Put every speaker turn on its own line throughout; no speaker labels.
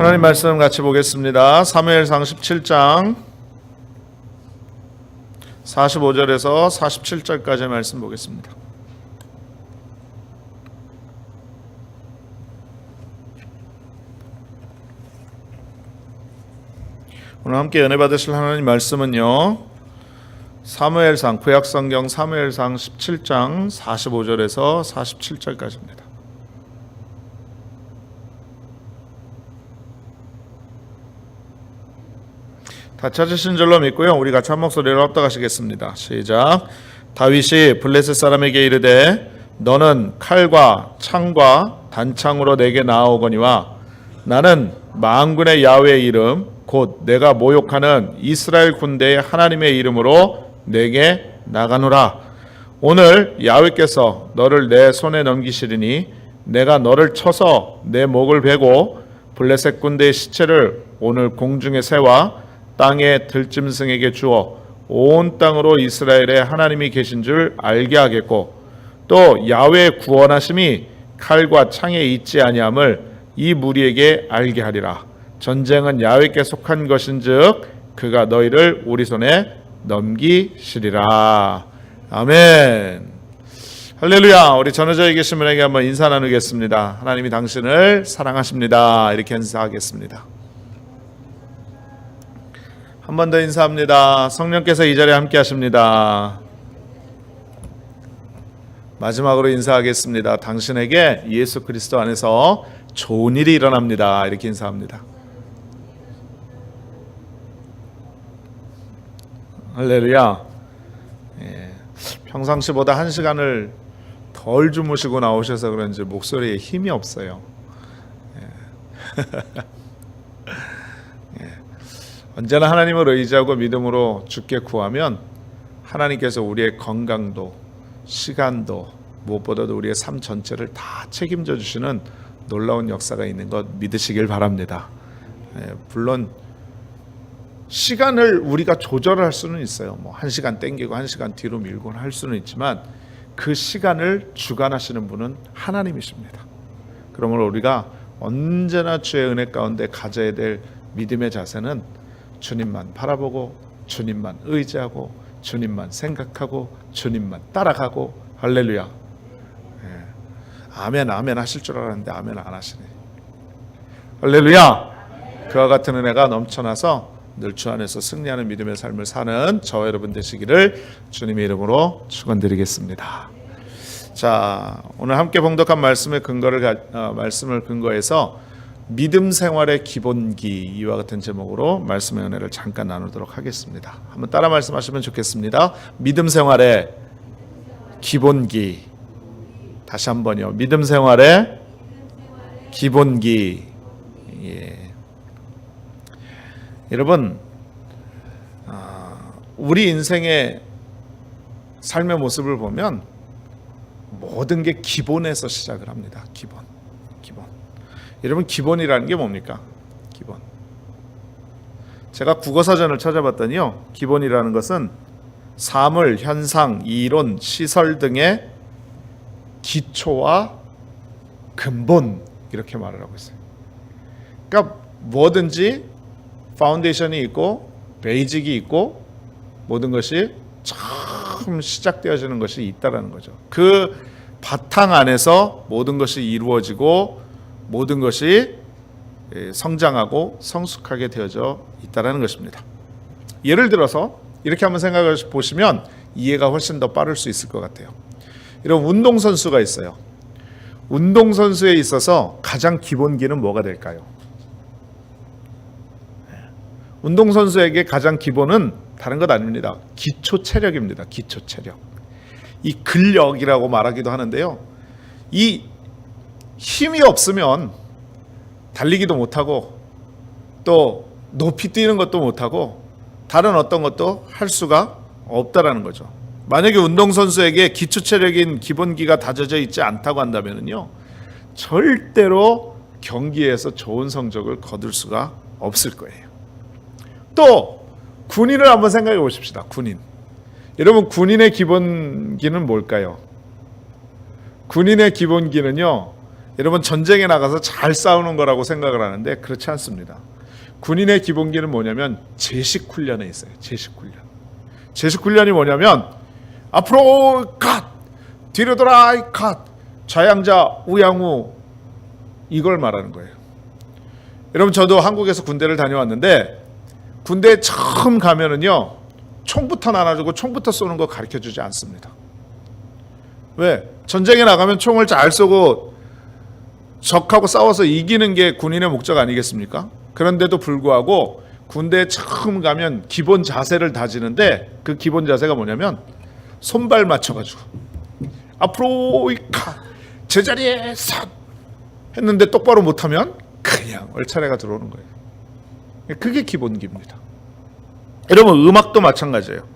하나님 말씀 같이 보겠습니다. 사무엘상 17장 45절에서 47절까지의 말씀 보겠습니다. 오늘 함께 은혜 받으실 하나님 말씀은요, 사무엘상, 구약성경 사무엘상 17장 45절에서 47절까지입니다. 다 찾으신 줄로 믿고요, 우리 같이 한 목소리로 합독하시겠습니다. 시작. 다윗이 블레셋 사람에게 이르되 너는 칼과 창과 단창으로 내게 나아오거니와 나는 만군의 야훼의 이름 곧 내가 모욕하는 이스라엘 군대의 하나님의 이름으로 내게 나가노라. 오늘 야훼께서 너를 내 손에 넘기시리니 내가 너를 쳐서 내 목을 베고 블레셋 군대의 시체를 오늘 공중의 새와 땅의 들짐승에게 주어 온 땅으로 이스라엘의 하나님이 계신 줄 알게 하겠고 또 야훼의 구원하심이 칼과 창에 있지 아니함을 이 무리에게 알게 하리라. 전쟁은 야훼께 속한 것인즉 그가 너희를 우리 손에 넘기시리라. 아멘. 할렐루야. 우리 전해져에 계신 분에게 한번 인사 나누겠습니다. 하나님이 당신을 사랑하십니다. 이렇게 인사하겠습니다. 한 번 더 인사합니다. 성령께서 이 자리에 함께 하십니다. 마지막으로 인사하겠습니다. 당신에게 예수 그리스도 안에서 좋은 일이 일어납니다. 이렇게 인사합니다. 할렐루야. 평상시보다 1시간을 덜 주무시고 나오셔서 그런지 목소리에 힘이 없어요. 언제나 하나님을 의지하고 믿음으로 주께 구하면 하나님께서 우리의 건강도 시간도 무엇보다도 우리의 삶 전체를 다 책임져 주시는 놀라운 역사가 있는 것 믿으시길 바랍니다. 물론 시간을 우리가 조절할 수는 있어요. 1시간 땡기고 1시간 뒤로 밀고 할 수는 있지만 그 시간을 주관하시는 분은 하나님이십니다. 그러므로 우리가 언제나 주의 은혜 가운데 가져야 될 믿음의 자세는 주님만 바라보고 주님만 의지하고 주님만 생각하고 주님만 따라가고. 할렐루야. 아멘 아멘 하실 줄 알았는데 아멘 안 하시네. 할렐루야. 그와 같은 은혜가 넘쳐나서 늘 주 안에서 승리하는 믿음의 삶을 사는 저와 여러분 되시기를 주님의 이름으로 축원드리겠습니다. 자, 오늘 함께 봉독한 말씀을 근거해서 믿음 생활의 기본기, 이와 같은 제목으로 말씀의 은혜를 잠깐 나누도록 하겠습니다. 한번 따라 말씀하시면 좋겠습니다. 믿음 생활의 기본기. 다시 한번요. 믿음 생활의 기본기. 여러분, 우리 인생의 삶의 모습을 보면 모든 게 기본에서 시작을 합니다. 기본. 여러분, 기본이라는 게 뭡니까? 기본. 제가 국어사전을 찾아봤더니요, 기본이라는 것은 사물, 현상, 이론, 시설 등의 기초와 근본, 이렇게 말을 하고 있어요. 그러니까 뭐든지 파운데이션이 있고 베이직이 있고 모든 것이 처음 시작되어지는 것이 있다라는 거죠. 그 바탕 안에서 모든 것이 이루어지고 모든 것이 성장하고 성숙하게 되어져 있다는 것입니다. 예를 들어서 이렇게 한번 생각해 보시면 이해가 훨씬 더 빠를 수 있을 것 같아요. 이런 운동선수가 있어요. 운동선수에 있어서 가장 기본기는 뭐가 될까요? 운동선수에게 가장 기본은 다른 것 아닙니다. 기초체력입니다. 기초체력. 이 근력이라고 말하기도 하는데요. 이 힘이 없으면 달리기도 못하고 또 높이 뛰는 것도 못하고 다른 어떤 것도 할 수가 없다라는 거죠. 만약에 운동선수에게 기초체력인 기본기가 다져져 있지 않다고 한다면요, 절대로 경기에서 좋은 성적을 거둘 수가 없을 거예요. 또 군인을 한번 생각해 보십시다. 군인. 여러분, 군인의 기본기는 뭘까요? 군인의 기본기는요, 여러분 전쟁에 나가서 잘 싸우는 거라고 생각을 하는데 그렇지 않습니다. 군인의 기본기는 뭐냐면 제식 훈련에 있어요. 제식 훈련. 제식 훈련이 뭐냐면 앞으로 컷, 뒤로 돌아 컷, 좌양자 우양우 이걸 말하는 거예요. 여러분 저도 한국에서 군대를 다녀왔는데 군대에 처음 가면은요 총부터 나눠주고 총부터 쏘는 거 가르쳐주지 않습니다. 왜? 전쟁에 나가면 총을 잘 쏘고 적하고 싸워서 이기는 게 군인의 목적 아니겠습니까? 그런데도 불구하고 군대에 처음 가면 기본 자세를 다지는데 그 기본 자세가 뭐냐면 손발 맞춰가지고 앞으로 가 제자리에 서 했는데 똑바로 못하면 그냥 얼차례가 들어오는 거예요. 그게 기본기입니다. 여러분 음악도 마찬가지예요.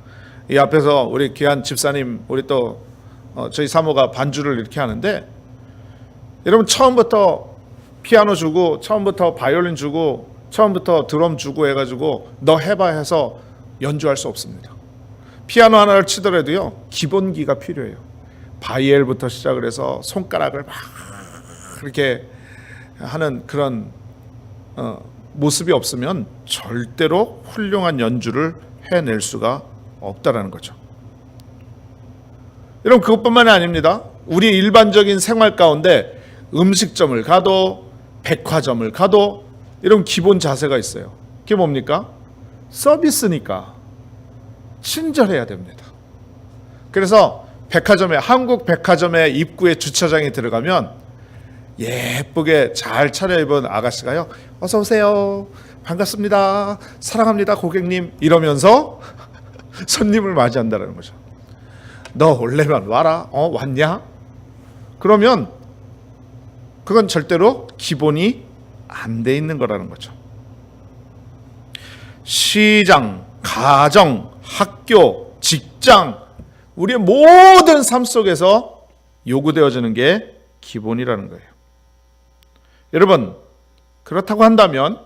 이 앞에서 우리 귀한 집사님 우리 또 저희 사모가 반주를 이렇게 하는데 여러분 처음부터 피아노 주고 처음부터 바이올린 주고 처음부터 드럼 주고 해가지고 너 해봐 해서 연주할 수 없습니다. 피아노 하나를 치더라도요 기본기가 필요해요. 바이엘부터 시작을 해서 손가락을 막 이렇게 하는 그런 모습이 없으면 절대로 훌륭한 연주를 해낼 수가 없다라는 거죠. 여러분 그것뿐만이 아닙니다. 우리 일반적인 생활 가운데 음식점을 가도 백화점을 가도 이런 기본 자세가 있어요. 그게 뭡니까? 서비스니까 친절해야 됩니다. 그래서 백화점에 한국 백화점의 입구에 주차장에 들어가면 예쁘게 잘 차려입은 아가씨가요 어서 오세요 반갑습니다 사랑합니다 고객님 이러면서 손님을 맞이한다는 거죠. 너 원래만 와라 왔냐? 그러면 그건 절대로 기본이 안 돼 있는 거라는 거죠. 시장, 가정, 학교, 직장 우리의 모든 삶 속에서 요구되어지는 게 기본이라는 거예요. 여러분 그렇다고 한다면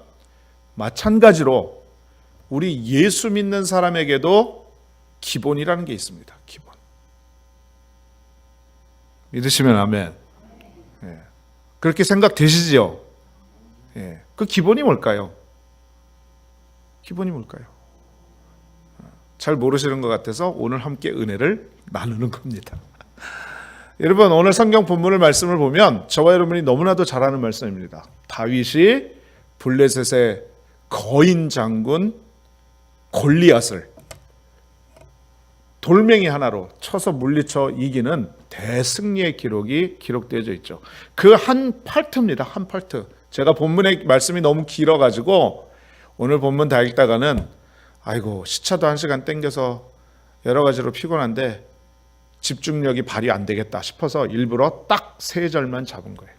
마찬가지로 우리 예수 믿는 사람에게도 기본이라는 게 있습니다. 기본. 믿으시면 아멘. 예. 그렇게 생각되시지요? 예. 그 기본이 뭘까요? 기본이 뭘까요? 잘 모르시는 것 같아서 오늘 함께 은혜를 나누는 겁니다. 여러분 오늘 성경 본문을 말씀을 보면 저와 여러분이 너무나도 잘 아는 말씀입니다. 다윗이 블레셋의 거인 장군 골리앗을 돌멩이 하나로 쳐서 물리쳐 이기는 대승리의 기록이 기록되어져 있죠. 그 한 파트입니다. 한 파트. 제가 본문의 말씀이 너무 길어가지고 오늘 본문 다 읽다가는 아이고 시차도 1시간 땡겨서 여러 가지로 피곤한데 집중력이 발휘 안 되겠다 싶어서 일부러 딱 3절만 잡은 거예요.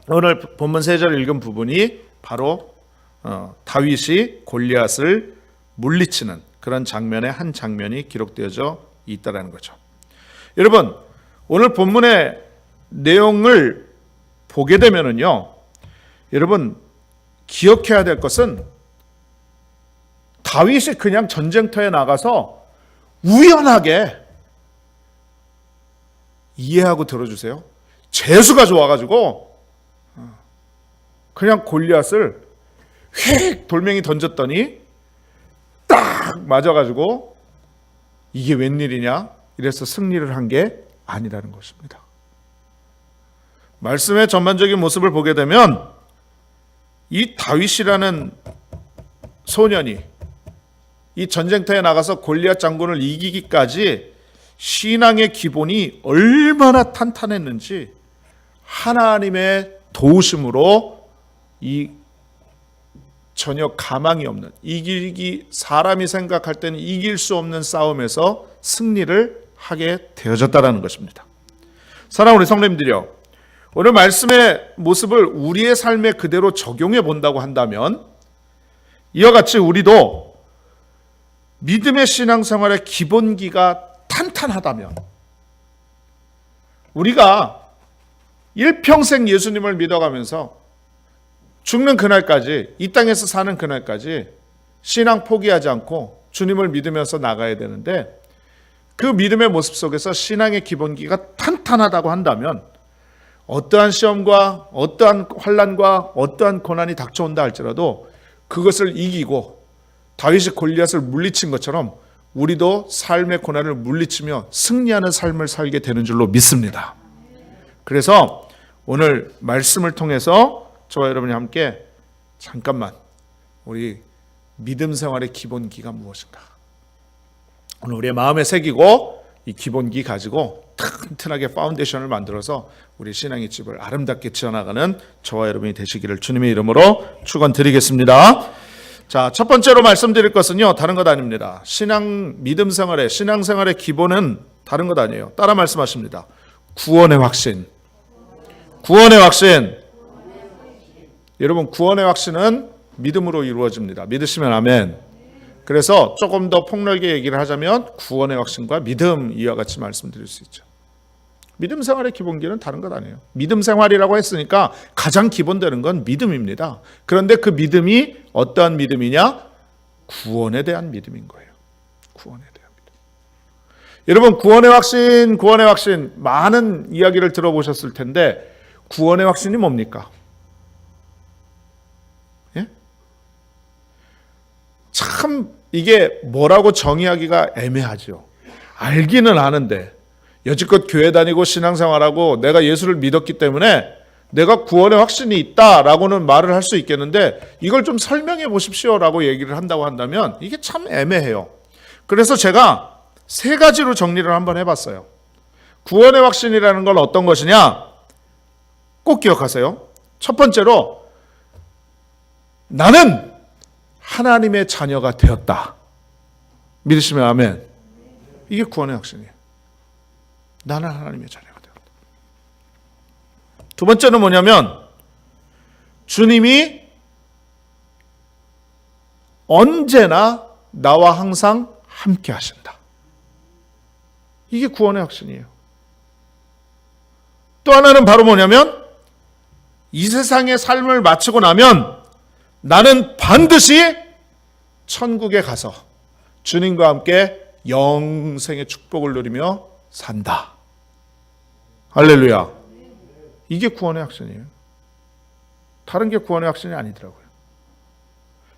오늘 본문 3절 읽은 부분이 바로 다윗이 골리앗을 물리치는 그런 장면의 한 장면이 기록되어져 있다는 거죠. 여러분 오늘 본문의 내용을 보게 되면은요, 여러분 기억해야 될 것은 다윗이 그냥 전쟁터에 나가서 우연하게 이해하고 들어주세요. 재수가 좋아가지고 그냥 골리앗을 휙 돌멩이 던졌더니 딱 맞아가지고 이게 웬일이냐 이래서 승리를 한 게 아니라는 것입니다. 말씀의 전반적인 모습을 보게 되면 이 다윗이라는 소년이 이 전쟁터에 나가서 골리앗 장군을 이기기까지 신앙의 기본이 얼마나 탄탄했는지 하나님의 도우심으로 이 전혀 가망이 없는 사람이 생각할 때는 이길 수 없는 싸움에서 승리를 하게 되어졌다는 것입니다. 사랑하는 우리 성도님들이요, 오늘 말씀의 모습을 우리의 삶에 그대로 적용해 본다고 한다면 이와 같이 우리도 믿음의 신앙생활의 기본기가 탄탄하다면 우리가 일평생 예수님을 믿어가면서 죽는 그날까지, 이 땅에서 사는 그날까지 신앙 포기하지 않고 주님을 믿으면서 나가야 되는데, 그 믿음의 모습 속에서 신앙의 기본기가 탄탄하다고 한다면 어떠한 시험과 어떠한 환난과 어떠한 고난이 닥쳐온다 할지라도 그것을 이기고 다윗이 골리앗을 물리친 것처럼 우리도 삶의 고난을 물리치며 승리하는 삶을 살게 되는 줄로 믿습니다. 그래서 오늘 말씀을 통해서 저와 여러분이 함께 잠깐만 우리 믿음 생활의 기본기가 무엇인가, 오늘 우리의 마음에 새기고 이 기본기 가지고 튼튼하게 파운데이션을 만들어서 우리 신앙의 집을 아름답게 지어나가는 저와 여러분이 되시기를 주님의 이름으로 축원드리겠습니다. 자, 첫 번째로 말씀드릴 것은요, 다른 것 아닙니다. 신앙생활의 기본은 다른 것 아니에요. 따라 말씀하십니다. 구원의 확신. 구원의 확신. 여러분, 구원의 확신은 믿음으로 이루어집니다. 믿으시면 아멘. 그래서 조금 더 폭넓게 얘기를 하자면 구원의 확신과 믿음, 이와 같이 말씀드릴 수 있죠. 믿음 생활의 기본기는 다른 것 아니에요. 믿음 생활이라고 했으니까 가장 기본되는 건 믿음입니다. 그런데 그 믿음이 어떠한 믿음이냐? 구원에 대한 믿음인 거예요. 구원에 대한 믿음. 여러분, 구원의 확신, 많은 이야기를 들어보셨을 텐데 구원의 확신이 뭡니까? 예? 참 이게 뭐라고 정의하기가 애매하죠. 알기는 아는데 여지껏 교회 다니고 신앙생활하고 내가 예수를 믿었기 때문에 내가 구원의 확신이 있다라고는 말을 할 수 있겠는데 이걸 좀 설명해 보십시오라고 얘기를 한다고 한다면 이게 참 애매해요. 그래서 제가 세 가지로 정리를 한번 해봤어요. 구원의 확신이라는 건 어떤 것이냐? 꼭 기억하세요. 첫 번째로 나는 하나님의 자녀가 되었다. 믿으시면 아멘. 이게 구원의 확신이에요. 나는 하나님의 자녀가 되었다. 두 번째는 뭐냐면 주님이 언제나 나와 항상 함께 하신다. 이게 구원의 확신이에요. 또 하나는 바로 뭐냐면 이 세상의 삶을 마치고 나면 나는 반드시 천국에 가서 주님과 함께 영생의 축복을 누리며 산다. 할렐루야. 이게 구원의 확신이에요. 다른 게 구원의 확신이 아니더라고요.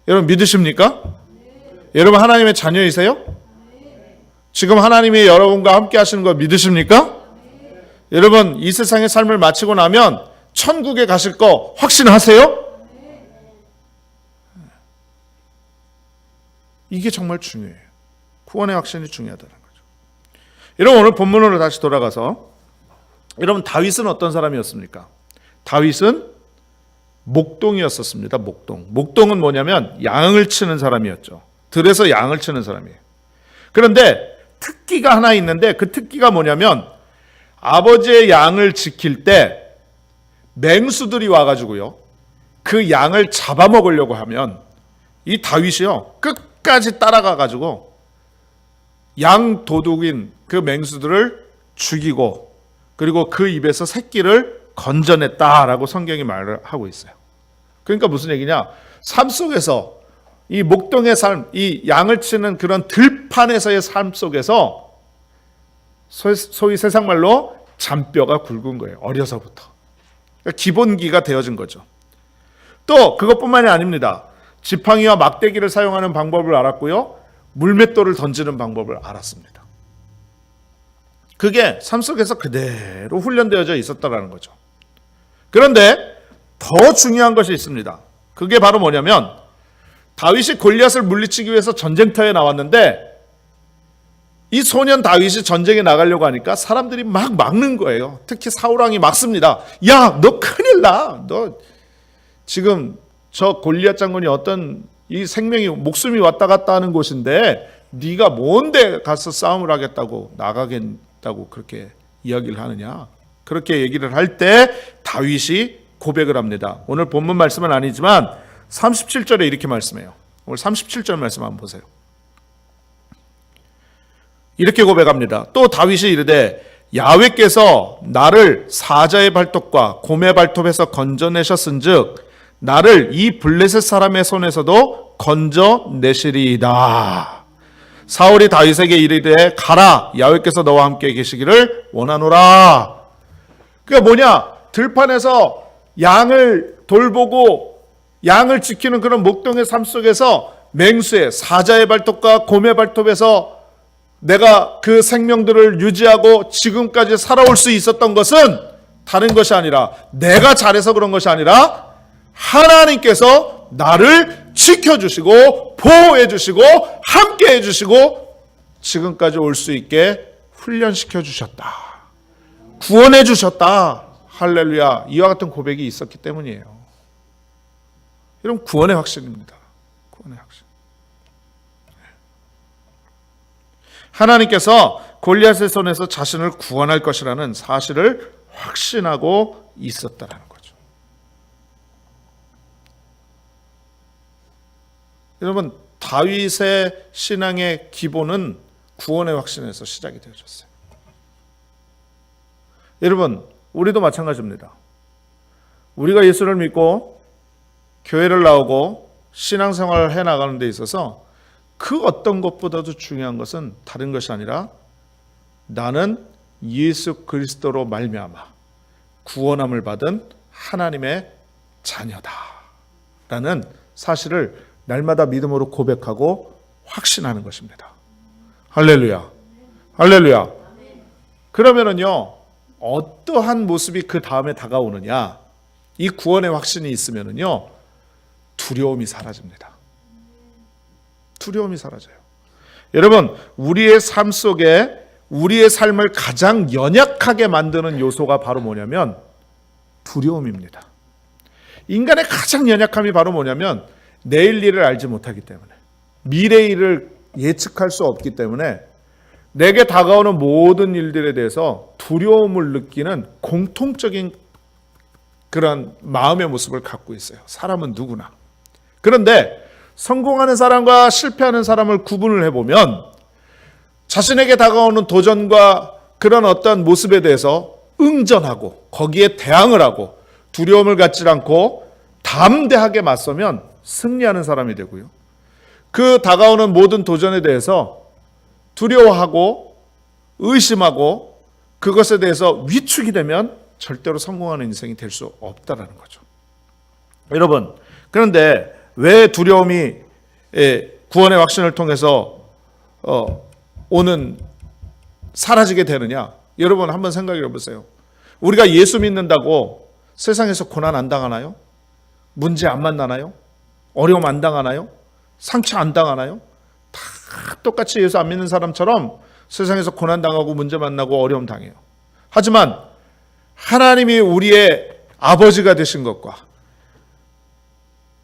여러분 믿으십니까? 여러분 하나님의 자녀이세요? 지금 하나님이 여러분과 함께 하시는 거 믿으십니까? 여러분 이 세상의 삶을 마치고 나면 천국에 가실 거 확신하세요? 이게 정말 중요해요. 구원의 확신이 중요하다는 거죠. 여러분 오늘 본문으로 다시 돌아가서 여러분 다윗은 어떤 사람이었습니까? 다윗은 목동이었었습니다. 목동은 뭐냐면 양을 치는 사람이었죠. 들에서 양을 치는 사람이에요. 그런데 특기가 하나 있는데 그 특기가 뭐냐면 아버지의 양을 지킬 때 맹수들이 와가지고요 그 양을 잡아먹으려고 하면 이 다윗이요 끝까지 따라가가지고 양 도둑인 그 맹수들을 죽이고 그리고 그 입에서 새끼를 건져냈다라고 성경이 말을 하고 있어요. 그러니까 무슨 얘기냐? 삶 속에서 이 목동의 삶, 이 양을 치는 그런 들판에서의 삶 속에서 소위 세상 말로 잔뼈가 굵은 거예요. 어려서부터. 그러니까 기본기가 되어진 거죠. 또 그것뿐만이 아닙니다. 지팡이와 막대기를 사용하는 방법을 알았고요. 물맷돌을 던지는 방법을 알았습니다. 그게 삶 속에서 그대로 훈련되어져 있었다는 거죠. 그런데 더 중요한 것이 있습니다. 그게 바로 뭐냐면 다윗이 골리앗을 물리치기 위해서 전쟁터에 나왔는데 이 소년 다윗이 전쟁에 나가려고 하니까 사람들이 막 막는 거예요. 특히 사울왕이 막습니다. 야, 너 큰일 나. 너 지금 저 골리앗 장군이 어떤 이 생명이 목숨이 왔다 갔다 하는 곳인데 네가 뭔데 가서 싸움을 하겠다고 나가겠다고 그렇게 이야기를 하느냐. 그렇게 얘기를 할 때 다윗이 고백을 합니다. 오늘 본문 말씀은 아니지만 37절에 이렇게 말씀해요. 오늘 37절 말씀 한번 보세요. 이렇게 고백합니다. 또 다윗이 이르되 야훼께서 나를 사자의 발톱과 곰의 발톱에서 건져내셨은즉 나를 이 블레셋 사람의 손에서도 건져내시리이다. 사울이 다윗에게 이르되 가라 야훼께서 너와 함께 계시기를 원하노라. 그러니까 뭐냐? 들판에서 양을 돌보고 양을 지키는 그런 목동의 삶 속에서 맹수의 사자의 발톱과 곰의 발톱에서 내가 그 생명들을 유지하고 지금까지 살아올 수 있었던 것은 다른 것이 아니라 내가 잘해서 그런 것이 아니라 하나님께서 나를 지켜주시고 보호해주시고 함께해주시고 지금까지 올 수 있게 훈련시켜 주셨다. 구원해 주셨다. 할렐루야. 이와 같은 고백이 있었기 때문이에요. 여러분, 구원의 확신입니다. 구원의 확신. 하나님께서 골리앗의 손에서 자신을 구원할 것이라는 사실을 확신하고 있었다라는 거죠. 여러분, 다윗의 신앙의 기본은 구원의 확신에서 시작이 되어졌어요. 여러분, 우리도 마찬가지입니다. 우리가 예수를 믿고 교회를 나오고 신앙생활을 해나가는 데 있어서 그 어떤 것보다도 중요한 것은 다른 것이 아니라 나는 예수 그리스도로 말미암아 구원함을 받은 하나님의 자녀다 라는 사실을 날마다 믿음으로 고백하고 확신하는 것입니다. 할렐루야. 할렐루야. 그러면은요, 어떠한 모습이 그 다음에 다가오느냐? 이 구원의 확신이 있으면은요, 두려움이 사라집니다. 두려움이 사라져요. 여러분, 우리의 삶 속에 우리의 삶을 가장 연약하게 만드는 요소가 바로 뭐냐면 두려움입니다. 인간의 가장 연약함이 바로 뭐냐면 내일 일을 알지 못하기 때문에, 미래 일을 예측할 수 없기 때문에 내게 다가오는 모든 일들에 대해서 두려움을 느끼는 공통적인 그런 마음의 모습을 갖고 있어요. 사람은 누구나. 그런데 성공하는 사람과 실패하는 사람을 구분을 해보면 자신에게 다가오는 도전과 그런 어떤 모습에 대해서 응전하고 거기에 대항을 하고 두려움을 갖지 않고 담대하게 맞서면 승리하는 사람이 되고요. 그 다가오는 모든 도전에 대해서 두려워하고 의심하고 그것에 대해서 위축이 되면 절대로 성공하는 인생이 될 수 없다라는 거죠. 여러분, 그런데 왜 두려움이 구원의 확신을 통해서 사라지게 되느냐? 여러분 한번 생각해 보세요. 우리가 예수 믿는다고 세상에서 고난 안 당하나요? 문제 안 만나나요? 어려움 안 당하나요? 상처 안 당하나요? 다 똑같이 예수 안 믿는 사람처럼 세상에서 고난 당하고 문제 만나고 어려움 당해요. 하지만 하나님이 우리의 아버지가 되신 것과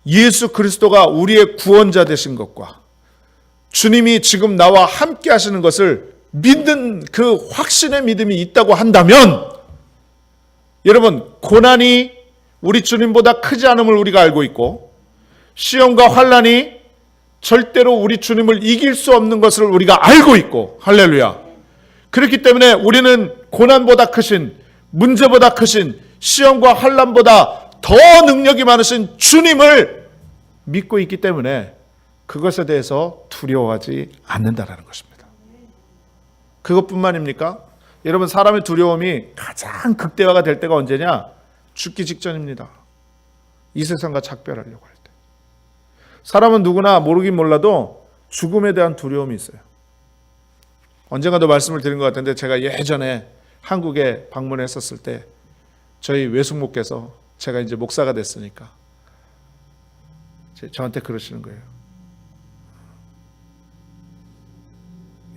예수 그리스도가 우리의 구원자 되신 것과 주님이 지금 나와 함께 하시는 것을 믿는 그 확신의 믿음이 있다고 한다면 여러분, 고난이 우리 주님보다 크지 않음을 우리가 알고 있고 시험과 환난이 절대로 우리 주님을 이길 수 없는 것을 우리가 알고 있고, 할렐루야. 그렇기 때문에 우리는 고난보다 크신, 문제보다 크신, 시험과 환난보다 더 능력이 많으신 주님을 믿고 있기 때문에 그것에 대해서 두려워하지 않는다라는 것입니다. 그것뿐만입니까? 여러분, 사람의 두려움이 가장 극대화가 될 때가 언제냐? 죽기 직전입니다. 이 세상과 작별하려고 할 때. 사람은 누구나 모르긴 몰라도 죽음에 대한 두려움이 있어요. 언젠가도 말씀을 드린 것 같은데 제가 예전에 한국에 방문했었을 때 저희 외숙모께서 제가 이제 목사가 됐으니까 저한테 그러시는 거예요.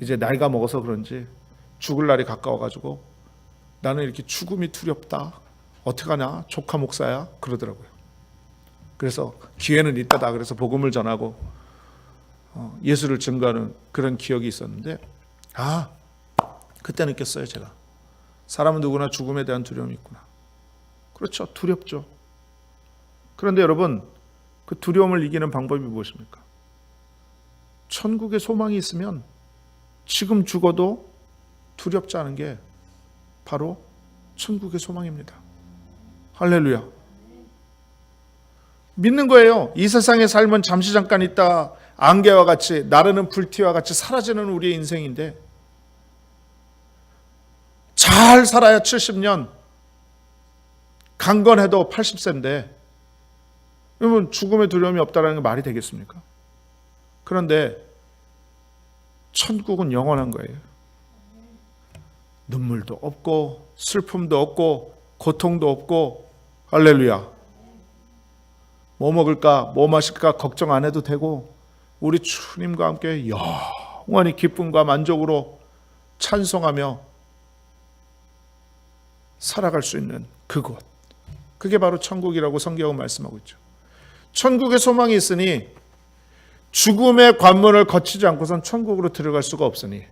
이제 나이가 먹어서 그런지 죽을 날이 가까워가지고 나는 이렇게 죽음이 두렵다. 어떡하냐? 조카 목사야? 그러더라고요. 그래서 기회는 있다다. 그래서 복음을 전하고 예수를 증거하는 그런 기억이 있었는데 그때 느꼈어요. 제가 사람은 누구나 죽음에 대한 두려움이 있구나. 그렇죠. 두렵죠. 그런데 여러분, 그 두려움을 이기는 방법이 무엇입니까? 천국의 소망이 있으면 지금 죽어도 두렵지 않은 게 바로 천국의 소망입니다. 할렐루야. 믿는 거예요. 이 세상의 삶은 잠시 잠깐 있다 안개와 같이 나르는 불티와 같이 사라지는 우리의 인생인데 잘 살아야 70년, 강건해도 80세인데 여러분 죽음의 두려움이 없다는 게 말이 되겠습니까? 그런데 천국은 영원한 거예요. 눈물도 없고 슬픔도 없고 고통도 없고 할렐루야. 뭐 먹을까 뭐 마실까 걱정 안 해도 되고 우리 주님과 함께 영원히 기쁨과 만족으로 찬송하며 살아갈 수 있는 그곳, 그게 바로 천국이라고 성경은 말씀하고 있죠. 천국에 소망이 있으니 죽음의 관문을 거치지 않고선 천국으로 들어갈 수가 없으니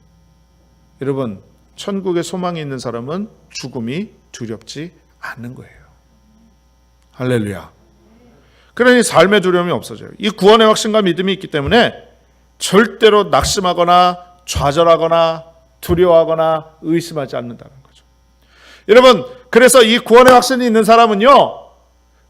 여러분 천국에 소망이 있는 사람은 죽음이 두렵지 않는 거예요. 할렐루야. 그러니 삶의 두려움이 없어져요. 이 구원의 확신과 믿음이 있기 때문에 절대로 낙심하거나 좌절하거나 두려워하거나 의심하지 않는다는 거죠. 여러분, 그래서 이 구원의 확신이 있는 사람은요,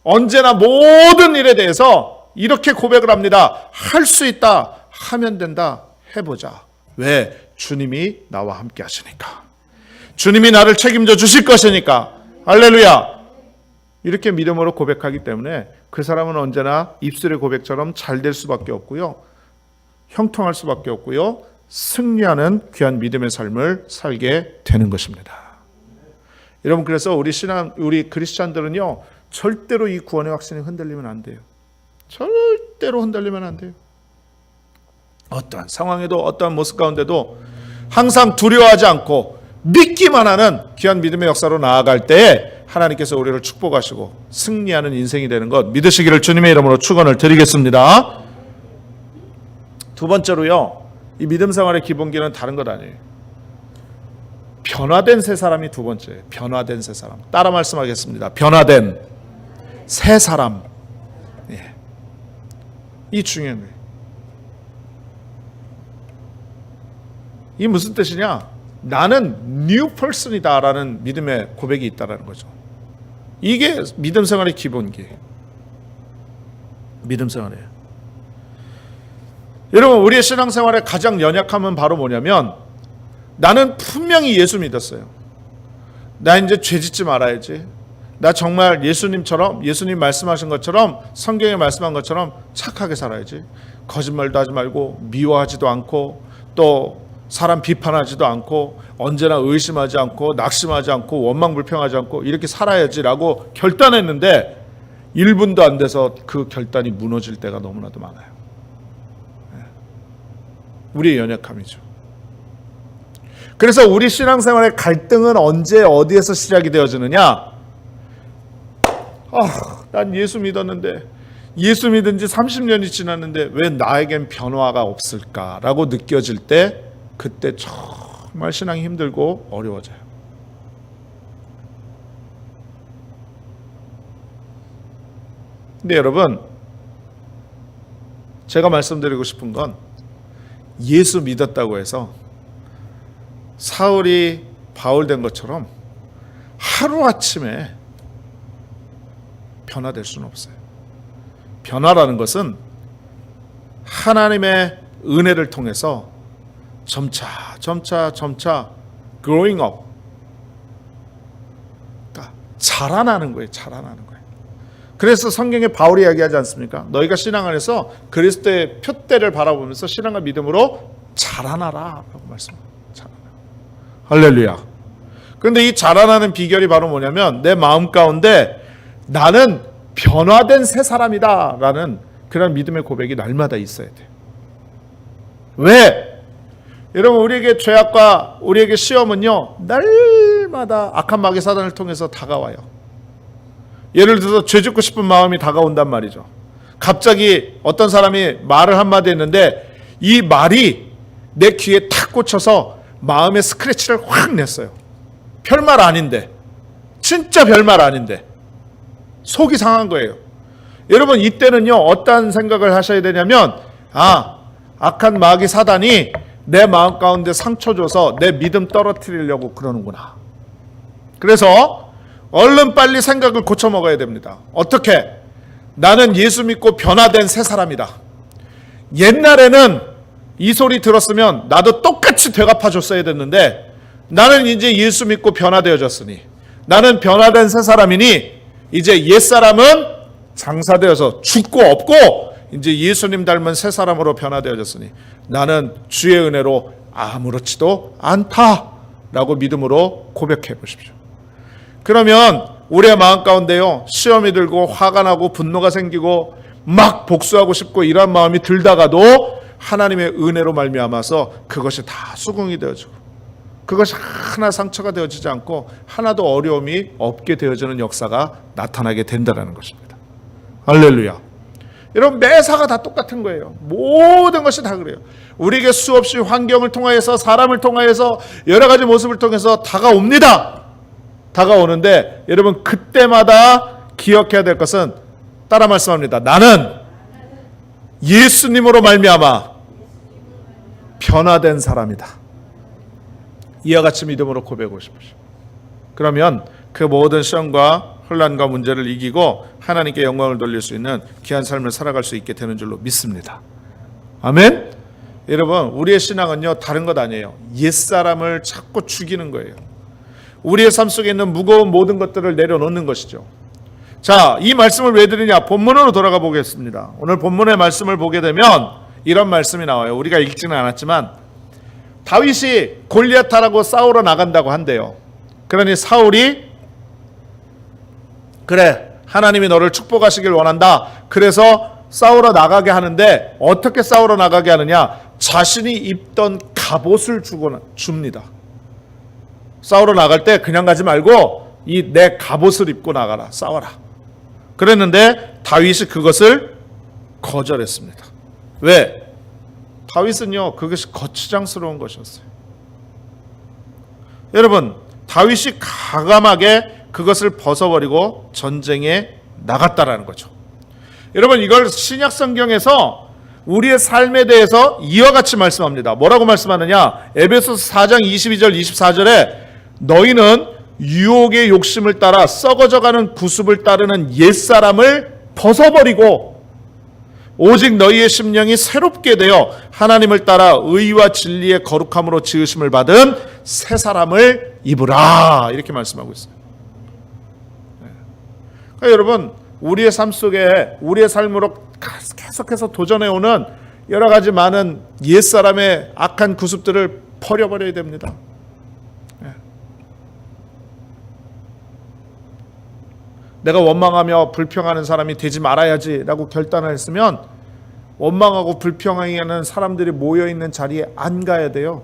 언제나 모든 일에 대해서 이렇게 고백을 합니다. 할 수 있다, 하면 된다, 해보자. 왜? 주님이 나와 함께 하시니까. 주님이 나를 책임져 주실 것이니까. 할렐루야. 이렇게 믿음으로 고백하기 때문에 그 사람은 언제나 입술의 고백처럼 잘 될 수밖에 없고요, 형통할 수밖에 없고요, 승리하는 귀한 믿음의 삶을 살게 되는 것입니다. 여러분, 그래서 우리 크리스찬들은요, 절대로 이 구원의 확신이 흔들리면 안 돼요. 절대로 흔들리면 안 돼요. 어떠한 상황에도 어떠한 모습 가운데도 항상 두려워하지 않고 믿기만 하는 귀한 믿음의 역사로 나아갈 때에 하나님께서 우리를 축복하시고 승리하는 인생이 되는 것 믿으시기를 주님의 이름으로 축원을 드리겠습니다. 두 번째로요, 이 믿음 생활의 기본기는 다른 것 아니에요. 변화된 새 사람이 두 번째. 변화된 새 사람. 따라 말씀하겠습니다. 변화된 새 사람. 예. 이 중요한 거예요. 이 무슨 뜻이냐? 나는 new person이다 라는 믿음의 고백이 있다는 거죠. 이게 믿음 생활의 기본기예요. 믿음 생활이에요. 여러분, 우리의 신앙생활의 가장 연약함은 바로 뭐냐면, 나는 분명히 예수 믿었어요. 나 이제 죄 짓지 말아야지. 나 정말 예수님처럼, 예수님 말씀하신 것처럼, 성경에 말씀한 것처럼 착하게 살아야지. 거짓말도 하지 말고, 미워하지도 않고, 또 사람 비판하지도 않고, 언제나 의심하지 않고, 낙심하지 않고, 원망불평하지 않고 이렇게 살아야지라고 결단했는데 1분도 안 돼서 그 결단이 무너질 때가 너무나도 많아요. 우리의 연약함이죠. 그래서 우리 신앙생활의 갈등은 언제 어디에서 시작이 되어지느냐? 난 예수 믿었는데, 예수 믿은 지 30년이 지났는데 왜 나에겐 변화가 없을까라고 느껴질 때, 그때 정말 신앙이 힘들고 어려워져요. 근데 여러분, 제가 말씀드리고 싶은 건, 예수 믿었다고 해서 사울이 바울 된 것처럼 하루아침에 변화될 수는 없어요. 변화라는 것은 하나님의 은혜를 통해서 점차 growing up, 그러니까 자라나는 거예요. 자라나는 거예요. 그래서 성경에 바울이 이야기하지 않습니까? 너희가 신앙 안에서 그리스도의 표대를 바라보면서 신앙과 믿음으로 자라나라 라고 말씀합니다. 자라나. 할렐루야. 그런데 이 자라나는 비결이 바로 뭐냐면, 내 마음 가운데 나는 변화된 새 사람이다 라는 그런 믿음의 고백이 날마다 있어야 돼요. 왜? 여러분, 우리에게 죄악과 우리에게 시험은요, 날마다 악한 마귀 사단을 통해서 다가와요. 예를 들어서 죄 짓고 싶은 마음이 다가온단 말이죠. 갑자기 어떤 사람이 말을 한마디 했는데 이 말이 내 귀에 탁 꽂혀서 마음의 스크래치를 확 냈어요. 별말 아닌데, 진짜 별말 아닌데 속이 상한 거예요. 여러분, 이때는요, 어떤 생각을 하셔야 되냐면, 악한 마귀 사단이 내 마음 가운데 상처 줘서 내 믿음 떨어뜨리려고 그러는구나. 그래서 얼른 빨리 생각을 고쳐 먹어야 됩니다. 어떻게? 나는 예수 믿고 변화된 새 사람이다. 옛날에는 이 소리 들었으면 나도 똑같이 되갚아 줬어야 됐는데, 나는 이제 예수 믿고 변화되어졌으니, 나는 변화된 새 사람이니 이제 옛사람은 장사되어서 죽고 없고 이제 예수님 닮은 새 사람으로 변화되어졌으니 나는 주의 은혜로 아무렇지도 않다라고 믿음으로 고백해 보십시오. 그러면 우리의 마음 가운데요, 시험이 들고 화가 나고 분노가 생기고 막 복수하고 싶고 이런 마음이 들다가도 하나님의 은혜로 말미암아서 그것이 다 수긍이 되어지고 그것이 하나 상처가 되어지지 않고 하나도 어려움이 없게 되어지는 역사가 나타나게 된다는 것입니다. 할렐루야. 여러분, 매사가 다 똑같은 거예요. 모든 것이 다 그래요. 우리에게 수없이 환경을 통하여서 사람을 통하여서 여러 가지 모습을 통해서 다가옵니다. 다가오는데 여러분, 그때마다 기억해야 될 것은 따라 말씀합니다. 나는 예수님으로 말미암아 변화된 사람이다. 이와 같이 믿음으로 고백하고 싶으시오. 그러면 그 모든 시험과 혼란과 문제를 이기고 하나님께 영광을 돌릴 수 있는 귀한 삶을 살아갈 수 있게 되는 줄로 믿습니다. 아멘. 여러분, 우리의 신앙은요, 다른 것 아니에요. 옛사람을 자꾸 죽이는 거예요. 우리의 삶 속에 있는 무거운 모든 것들을 내려놓는 것이죠. 자, 이 말씀을 왜 드리냐? 본문으로 돌아가 보겠습니다. 오늘 본문의 말씀을 보게 되면 이런 말씀이 나와요. 우리가 읽지는 않았지만 다윗이 골리앗하고 싸우러 나간다고 한대요. 그러니 사울이 그래, 하나님이 너를 축복하시길 원한다. 그래서 싸우러 나가게 하는데 어떻게 싸우러 나가게 하느냐? 자신이 입던 갑옷을 줍니다. 싸우러 나갈 때 그냥 가지 말고 이 내 갑옷을 입고 나가라. 싸워라. 그랬는데 다윗이 그것을 거절했습니다. 왜? 다윗은요, 그것이 거추장스러운 것이었어요. 여러분, 다윗이 과감하게 그것을 벗어버리고 전쟁에 나갔다라는 거죠. 여러분, 이걸 신약 성경에서 우리의 삶에 대해서 이와 같이 말씀합니다. 뭐라고 말씀하느냐? 에베소서 4장 22절 24절에 너희는 유혹의 욕심을 따라 썩어져가는 구습을 따르는 옛사람을 벗어버리고 오직 너희의 심령이 새롭게 되어 하나님을 따라 의와 진리의 거룩함으로 지으심을 받은 새 사람을 입으라. 이렇게 말씀하고 있어요. 그러니까 여러분, 우리의 삶 속에 우리의 삶으로 계속해서 도전해오는 여러 가지 많은 옛사람의 악한 구습들을 버려버려야 됩니다. 내가 원망하며 불평하는 사람이 되지 말아야지라고 결단을 했으면 원망하고 불평하는 사람들이 모여있는 자리에 안 가야 돼요.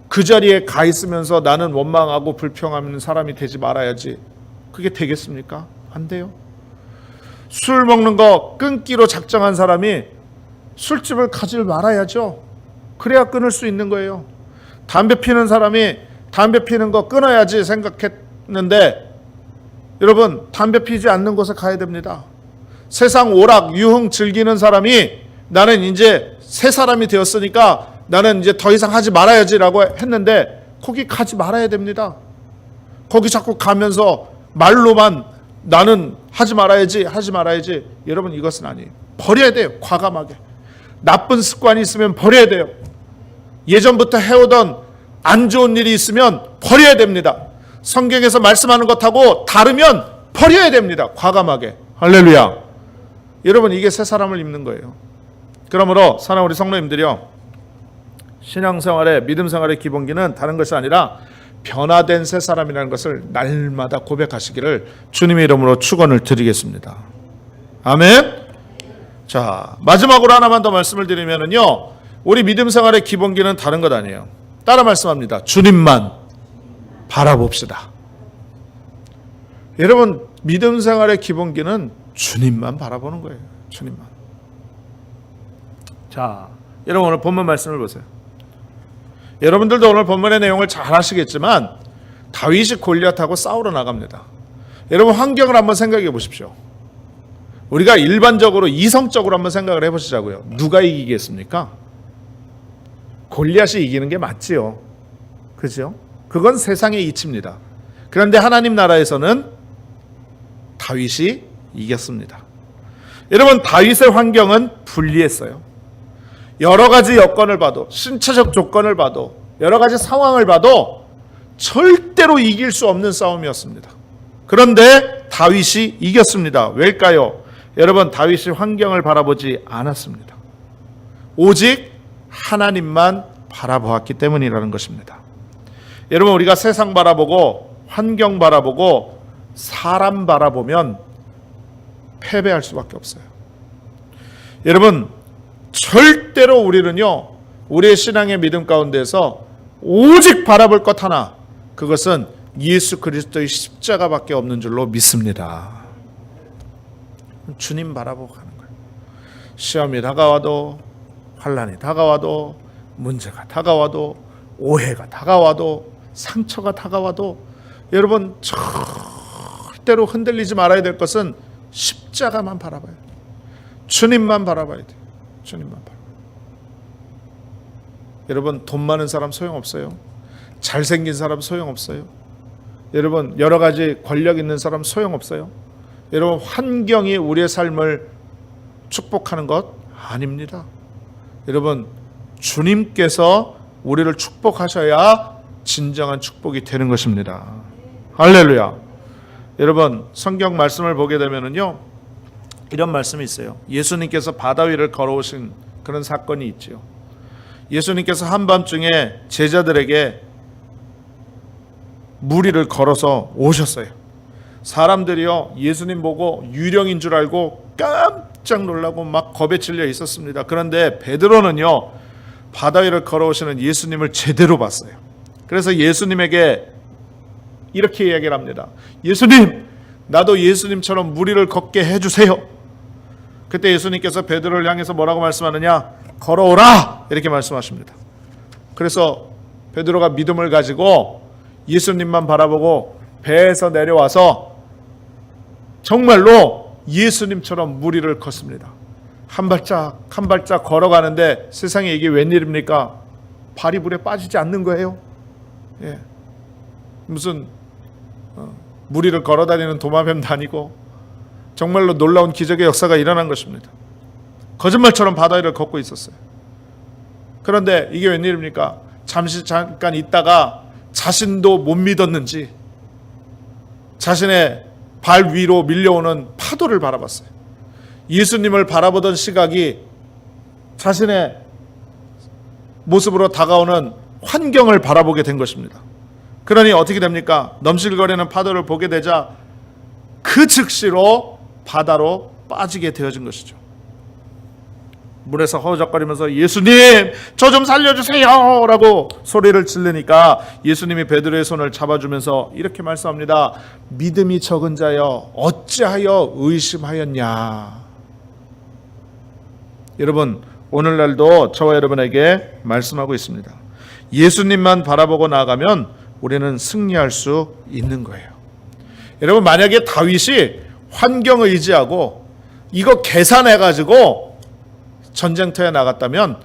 그 자리에 가 있으면서 나는 원망하고 불평하는 사람이 되지 말아야지. 그게 되겠습니까? 안 돼요. 술 먹는 거 끊기로 작정한 사람이 술집을 가지 말아야죠. 그래야 끊을 수 있는 거예요. 담배 피는 사람이 담배 피는 거 끊어야지 생각했는데 여러분, 담배 피지 않는 곳에 가야 됩니다. 세상 오락, 유흥 즐기는 사람이 나는 이제 새 사람이 되었으니까 나는 이제 더 이상 하지 말아야지라고 했는데 거기 가지 말아야 됩니다. 거기 자꾸 가면서 말로만 나는 하지 말아야지. 여러분, 이것은 아니에요. 버려야 돼요. 과감하게. 나쁜 습관이 있으면 버려야 돼요. 예전부터 해오던 안 좋은 일이 있으면 버려야 됩니다. 성경에서 말씀하는 것하고 다르면 버려야 됩니다. 과감하게. 할렐루야. 여러분, 이게 새 사람을 입는 거예요. 그러므로 사랑하는 우리 성도님들이요, 신앙생활의 믿음생활의 기본기는 다른 것이 아니라 변화된 새 사람이라는 것을 날마다 고백하시기를 주님의 이름으로 축원을 드리겠습니다. 아멘. 자, 마지막으로 하나만 더 말씀을 드리면은요, 우리 믿음생활의 기본기는 다른 것 아니에요. 따라 말씀합니다. 주님만 바라봅시다. 여러분, 믿음 생활의 기본기는 주님만 바라보는 거예요. 주님만. 자, 여러분, 오늘 본문 말씀을 보세요. 여러분들도 오늘 본문의 내용을 잘 아시겠지만 다윗이 골리앗하고 싸우러 나갑니다. 여러분, 환경을 한번 생각해 보십시오. 우리가 일반적으로 이성적으로 한번 생각을 해보시자고요. 누가 이기겠습니까? 골리앗이 이기는 게 맞지요. 그죠? 그건 세상의 이치입니다. 그런데 하나님 나라에서는 다윗이 이겼습니다. 여러분, 다윗의 환경은 불리했어요. 여러 가지 여건을 봐도, 신체적 조건을 봐도, 여러 가지 상황을 봐도 절대로 이길 수 없는 싸움이었습니다. 그런데 다윗이 이겼습니다. 왜일까요? 여러분, 다윗이 환경을 바라보지 않았습니다. 오직 하나님만 바라보았기 때문이라는 것입니다. 여러분, 우리가 세상 바라보고 환경 바라보고 사람 바라보면 패배할 수밖에 없어요. 여러분, 절대로 우리는요, 우리의 신앙의 믿음 가운데서 오직 바라볼 것 하나, 그것은 예수 그리스도의 십자가밖에 없는 줄로 믿습니다. 주님 바라보고 가는 거예요. 시험이 다가와도, 환난이 다가와도, 문제가 다가와도, 오해가 다가와도, 상처가 다가와도, 여러분 절대로 흔들리지 말아야 될 것은 십자가만 바라봐야 돼요. 주님만 바라봐야 돼요. 주님만 바라봐요. 여러분, 돈 많은 사람 소용없어요. 잘생긴 사람 소용없어요. 여러분, 여러 가지 권력 있는 사람 소용없어요. 여러분, 환경이 우리의 삶을 축복하는 것 아닙니다. 여러분, 주님께서 우리를 축복하셔야 진정한 축복이 되는 것입니다. 할렐루야. 여러분, 성경 말씀을 보게 되면은요, 이런 말씀이 있어요. 예수님께서 바다 위를 걸어오신 그런 사건이 있죠. 예수님께서 한밤중에 제자들에게 무리를 걸어서 오셨어요. 사람들이요, 예수님 보고 유령인 줄 알고 깜짝 놀라고 막 겁에 질려 있었습니다. 그런데 베드로는요, 바다 위를 걸어오시는 예수님을 제대로 봤어요. 그래서 예수님에게 이렇게 이야기를 합니다. 예수님, 나도 예수님처럼 무리를 걷게 해주세요. 그때 예수님께서 베드로를 향해서 뭐라고 말씀하느냐? 걸어오라! 이렇게 말씀하십니다. 그래서 베드로가 믿음을 가지고 예수님만 바라보고 배에서 내려와서 정말로 예수님처럼 무리를 걷습니다. 한 발짝 한 발짝 걸어가는데 세상에 이게 웬일입니까? 발이 물에 빠지지 않는 거예요. 예. 무슨 무리를 걸어다니는 도마뱀도 아니고 정말로 놀라운 기적의 역사가 일어난 것입니다. 거짓말처럼 바다 위를 걷고 있었어요. 그런데 이게 웬일입니까? 잠깐 있다가 자신도 못 믿었는지 자신의 발 위로 밀려오는 파도를 바라봤어요. 예수님을 바라보던 시각이 자신의 모습으로 다가오는 환경을 바라보게 된 것입니다. 그러니 어떻게 됩니까? 넘실거리는 파도를 보게 되자 그 즉시로 바다로 빠지게 되어진 것이죠. 물에서 허우적거리면서 예수님, 저 좀 살려주세요 라고 소리를 지르니까 예수님이 베드로의 손을 잡아주면서 이렇게 말씀합니다. 믿음이 적은 자여, 어찌하여 의심하였냐. 여러분, 오늘날도 저와 여러분에게 말씀하고 있습니다. 예수님만 바라보고 나아가면 우리는 승리할 수 있는 거예요. 여러분, 만약에 다윗이 환경을 의지하고 이거 계산해가지고 전쟁터에 나갔다면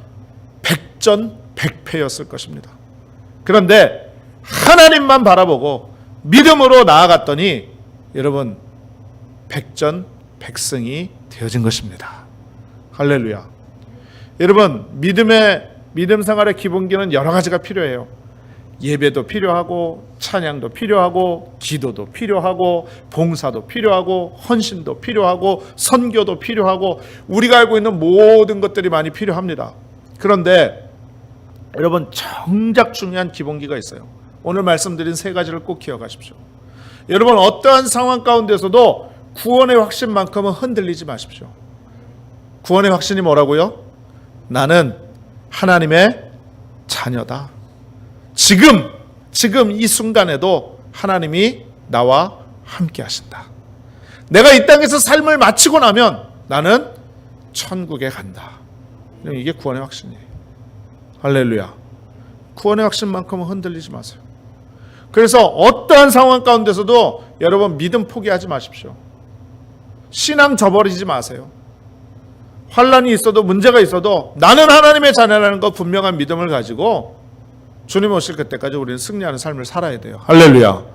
백전백패였을 것입니다. 그런데 하나님만 바라보고 믿음으로 나아갔더니 여러분 백전백승이 되어진 것입니다. 할렐루야. 여러분, 믿음 생활의 기본기는 여러 가지가 필요해요. 예배도 필요하고 찬양도 필요하고 기도도 필요하고 봉사도 필요하고 헌신도 필요하고 선교도 필요하고 우리가 알고 있는 모든 것들이 많이 필요합니다. 그런데 여러분, 정작 중요한 기본기가 있어요. 오늘 말씀드린 세 가지를 꼭 기억하십시오. 여러분, 어떠한 상황 가운데서도 구원의 확신만큼은 흔들리지 마십시오. 구원의 확신이 뭐라고요? 나는 하나님의 자녀다. 지금 이 순간에도 하나님이 나와 함께 하신다. 내가 이 땅에서 삶을 마치고 나면 나는 천국에 간다. 이게 구원의 확신이에요. 할렐루야. 구원의 확신만큼은 흔들리지 마세요. 그래서 어떠한 상황 가운데서도 여러분 믿음 포기하지 마십시오. 신앙 저버리지 마세요. 환난이 있어도 문제가 있어도 나는 하나님의 자녀라는 것 분명한 믿음을 가지고 주님 오실 그때까지 우리는 승리하는 삶을 살아야 돼요. 할렐루야.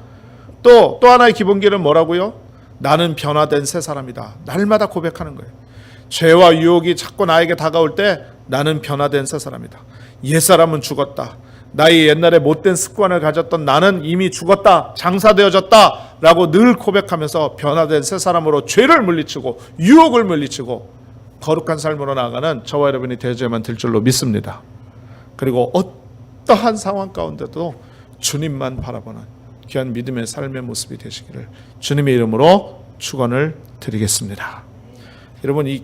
또 하나의 기본기는 뭐라고요? 나는 변화된 새 사람이다. 날마다 고백하는 거예요. 죄와 유혹이 자꾸 나에게 다가올 때 나는 변화된 새 사람이다. 옛사람은 죽었다. 나의 옛날에 못된 습관을 가졌던 나는 이미 죽었다. 장사되어졌다. 라고 늘 고백하면서 변화된 새 사람으로 죄를 물리치고 유혹을 물리치고 거룩한 삶으로 나아가는 저와 여러분이 되어야만 될 줄로 믿습니다. 그리고 어떠한 상황 가운데도 주님만 바라보는 귀한 믿음의 삶의 모습이 되시기를 주님의 이름으로 축원을 드리겠습니다. 여러분, 이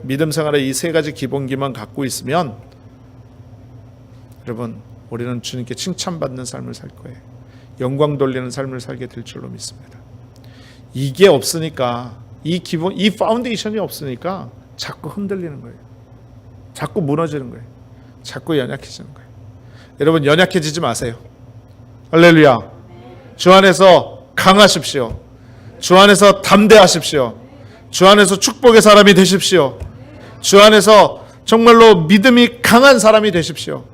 믿음 생활의 이 세 가지 기본기만 갖고 있으면 여러분, 우리는 주님께 칭찬받는 삶을 살 거예요. 영광 돌리는 삶을 살게 될 줄로 믿습니다. 이게 없으니까, 이 파운데이션이 없으니까 자꾸 흔들리는 거예요. 자꾸 무너지는 거예요. 자꾸 연약해지는 거예요. 여러분, 연약해지지 마세요. 할렐루야. 주 안에서 강하십시오. 주 안에서 담대하십시오. 주 안에서 축복의 사람이 되십시오. 주 안에서 정말로 믿음이 강한 사람이 되십시오.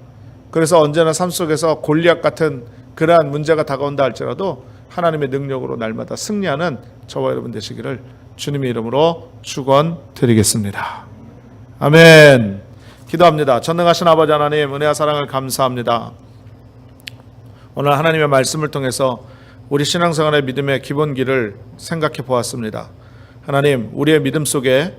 그래서 언제나 삶 속에서 골리앗 같은 그러한 문제가 다가온다 할지라도 하나님의 능력으로 날마다 승리하는 저와 여러분 되시기를 주님의 이름으로 축원드리겠습니다. 아멘. 기도합니다. 전능하신 아버지 하나님, 은혜와 사랑을 감사합니다. 오늘 하나님의 말씀을 통해서 우리 신앙생활의 믿음의 기본기를 생각해 보았습니다. 하나님, 우리의 믿음 속에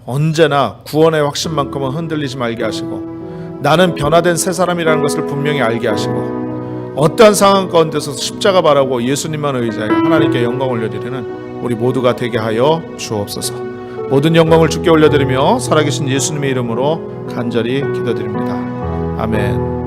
언제나 구원의 확신만큼은 흔들리지 말게 하시고 나는 변화된 새 사람이라는 것을 분명히 알게 하시고 어떠한 상황 가운데서 십자가 바라고 예수님만 의지하여 하나님께 영광 올려드리는 우리 모두가 되게 하여 주옵소서. 모든 영광을 주께 올려드리며 살아계신 예수님의 이름으로 간절히 기도드립니다. 아멘.